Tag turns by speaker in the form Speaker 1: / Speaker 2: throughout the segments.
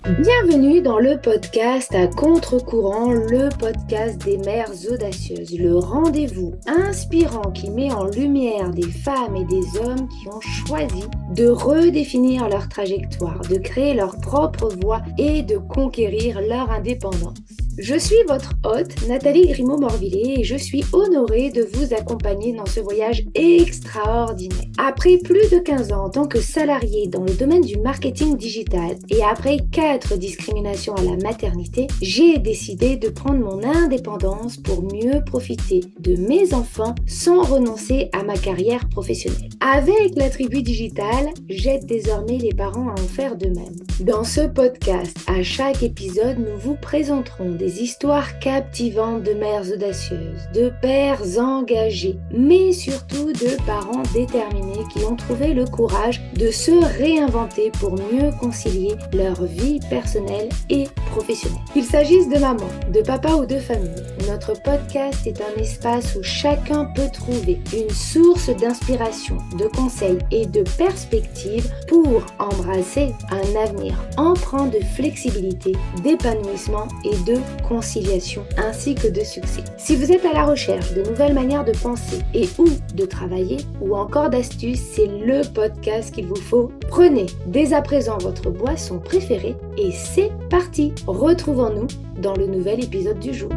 Speaker 1: Bienvenue dans le podcast à contre-courant, le podcast des mères audacieuses, le rendez-vous inspirant qui met en lumière des femmes et des hommes qui ont choisi de redéfinir leur trajectoire, de créer leur propre voie et de conquérir leur indépendance. Je suis votre hôte, Nathalie Grimaud-Morvillet, et je suis honorée de vous accompagner dans ce voyage extraordinaire. Après plus de 15 ans en tant que salariée dans le domaine du marketing digital et après 4 discriminations à la maternité, j'ai décidé de prendre mon indépendance pour mieux profiter de mes enfants sans renoncer à ma carrière professionnelle. Avec la tribu digitale, j'aide désormais les parents à en faire de même. Dans ce podcast, à chaque épisode, nous vous présenterons des histoires captivantes de mères audacieuses, de pères engagés, mais surtout de parents déterminés qui ont trouvé le courage de se réinventer pour mieux concilier leur vie personnelle et professionnelle. Qu'il s'agisse de maman, de papa ou de famille, notre podcast est un espace où chacun peut trouver une source d'inspiration, de conseils et de perspectives pour embrasser un avenir empreint de flexibilité, d'épanouissement et de conciliation, ainsi que de succès. Si vous êtes à la recherche de nouvelles manières de penser et ou de travailler, ou encore d'astuces, c'est le podcast qu'il vous faut. Prenez dès à présent votre boisson préférée et c'est parti! Retrouvons-nous dans le nouvel épisode du jour.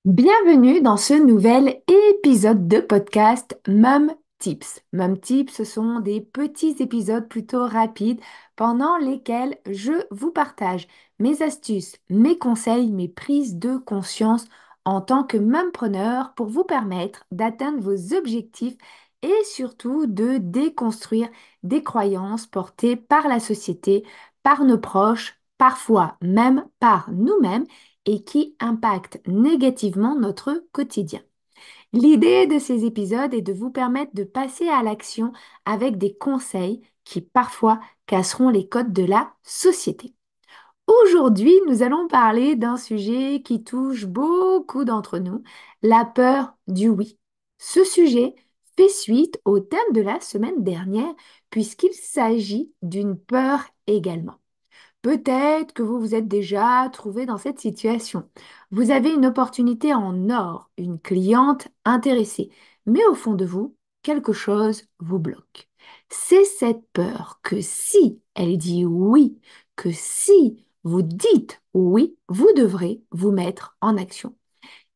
Speaker 1: Bienvenue dans ce nouvel épisode de podcast Mom Tips. Mom Tips, ce sont des petits épisodes plutôt rapides pendant lesquels je vous partage mes astuces, mes conseils, mes prises de conscience en tant que mompreneur pour vous permettre d'atteindre vos objectifs et surtout de déconstruire des croyances portées par la société, par nos proches, parfois même par nous-mêmes et qui impactent négativement notre quotidien. L'idée de ces épisodes est de vous permettre de passer à l'action avec des conseils qui parfois casseront les codes de la société. Aujourd'hui, nous allons parler d'un sujet qui touche beaucoup d'entre nous, la peur du oui. Ce sujet fait suite au thème de la semaine dernière puisqu'il s'agit d'une peur également. Peut-être que vous vous êtes déjà trouvé dans cette situation. Vous avez une opportunité en or, une cliente intéressée, mais au fond de vous, quelque chose vous bloque. C'est cette peur que si elle dit oui, que si vous dites oui, vous devrez vous mettre en action.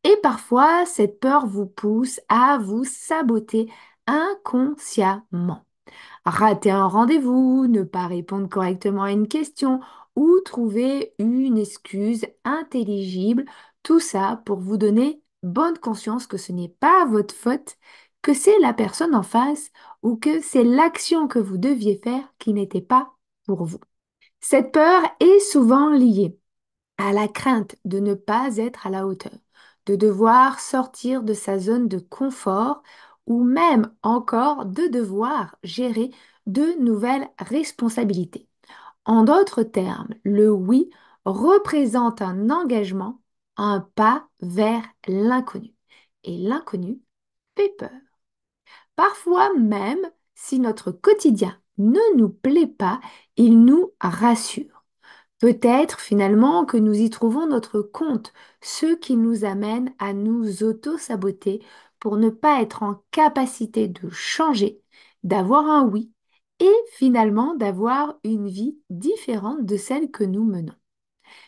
Speaker 1: Et parfois, cette peur vous pousse à vous saboter inconsciemment. Rater un rendez-vous, ne pas répondre correctement à une question ou trouver une excuse intelligible, tout ça pour vous donner bonne conscience que ce n'est pas votre faute, que c'est la personne en face ou que c'est l'action que vous deviez faire qui n'était pas pour vous. Cette peur est souvent liée à la crainte de ne pas être à la hauteur, de devoir sortir de sa zone de confort ou même encore de devoir gérer de nouvelles responsabilités. En d'autres termes, le oui représente un engagement, un pas vers l'inconnu. Et l'inconnu fait peur. Parfois même, si notre quotidien ne nous plaît pas, il nous rassure. Peut-être finalement que nous y trouvons notre compte, ce qui nous amène à nous auto-saboter pour ne pas être en capacité de changer, d'avoir un oui et finalement d'avoir une vie différente de celle que nous menons.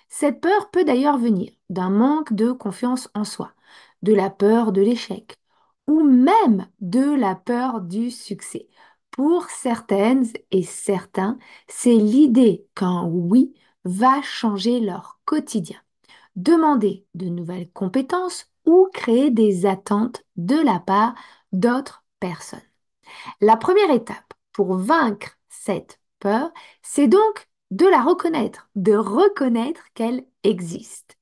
Speaker 1: Cette peur peut d'ailleurs venir d'un manque de confiance en soi, de la peur de l'échec ou même de la peur du succès. Pour certaines et certains, c'est l'idée qu'un oui va changer leur quotidien, demander de nouvelles compétences ou créer des attentes de la part d'autres personnes. La première étape pour vaincre cette peur, c'est donc de la reconnaître, de reconnaître qu'elle existe.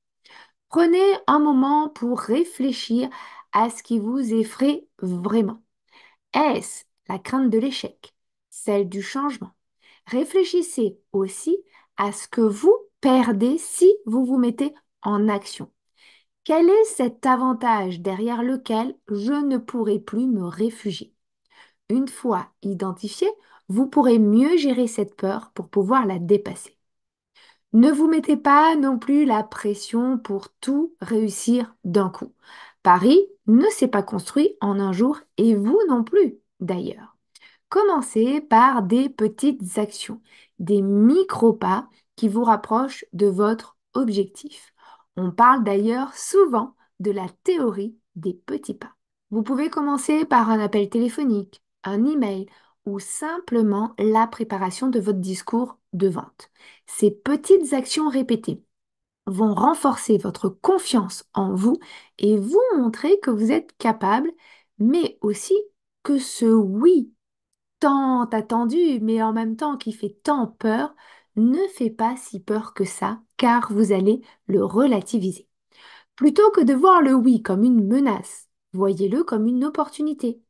Speaker 1: Prenez un moment pour réfléchir à ce qui vous effraie vraiment. Est-ce la crainte de l'échec, celle du changement? Réfléchissez aussi à ce que vous perdez si vous vous mettez en action. Quel est cet avantage derrière lequel je ne pourrai plus me réfugier? Une fois identifiée, vous pourrez mieux gérer cette peur pour pouvoir la dépasser. Ne vous mettez pas non plus la pression pour tout réussir d'un coup. Paris ne s'est pas construit en un jour et vous non plus d'ailleurs. Commencez par des petites actions, des micro-pas qui vous rapprochent de votre objectif. On parle d'ailleurs souvent de la théorie des petits pas. Vous pouvez commencer par un appel téléphonique, un email ou simplement la préparation de votre discours de vente. Ces petites actions répétées vont renforcer votre confiance en vous et vous montrer que vous êtes capable, mais aussi que ce oui tant attendu, mais en même temps qui fait tant peur, ne fait pas si peur que ça, car vous allez le relativiser. Plutôt que de voir le oui comme une menace, voyez-le comme une opportunité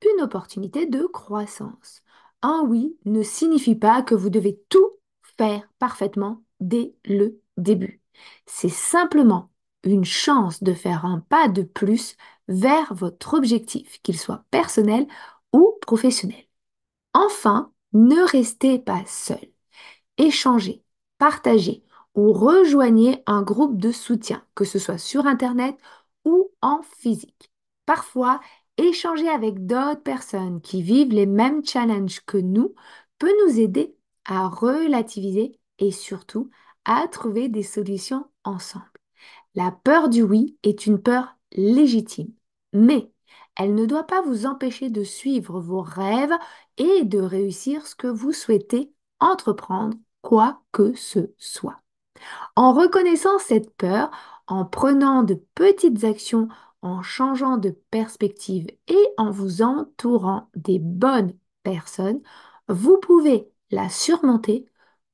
Speaker 1: de croissance. Un oui ne signifie pas que vous devez tout faire parfaitement dès le début. C'est simplement une chance de faire un pas de plus vers votre objectif, qu'il soit personnel ou professionnel. Enfin, ne restez pas seul. Échangez, partagez ou rejoignez un groupe de soutien, que ce soit sur Internet ou en physique. Parfois, échanger avec d'autres personnes qui vivent les mêmes challenges que nous peut nous aider à relativiser et surtout à trouver des solutions ensemble. La peur du oui est une peur légitime, mais elle ne doit pas vous empêcher de suivre vos rêves et de réussir ce que vous souhaitez entreprendre, quoi que ce soit. En reconnaissant cette peur, en prenant de petites actions, en changeant de perspective et en vous entourant des bonnes personnes, vous pouvez la surmonter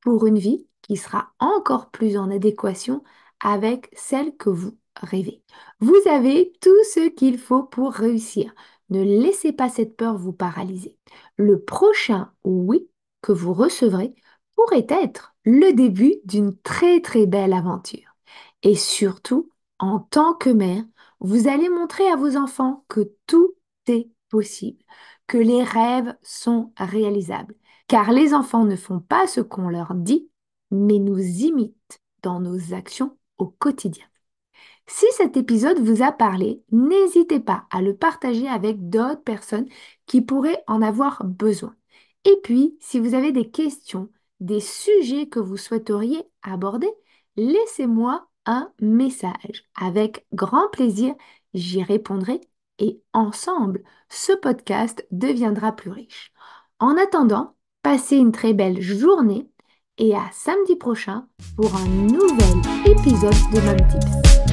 Speaker 1: pour une vie qui sera encore plus en adéquation avec celle que vous rêvez. Vous avez tout ce qu'il faut pour réussir. Ne laissez pas cette peur vous paralyser. Le prochain oui que vous recevrez pourrait être le début d'une très très belle aventure. Et surtout, en tant que mère, vous allez montrer à vos enfants que tout est possible, que les rêves sont réalisables, car les enfants ne font pas ce qu'on leur dit, mais nous imitent dans nos actions au quotidien. Si cet épisode vous a parlé, n'hésitez pas à le partager avec d'autres personnes qui pourraient en avoir besoin. Et puis, si vous avez des questions, des sujets que vous souhaiteriez aborder, laissez-moi un message. Avec grand plaisir, j'y répondrai et ensemble, ce podcast deviendra plus riche. En attendant, passez une très belle journée et à samedi prochain pour un nouvel épisode de Mom Tips.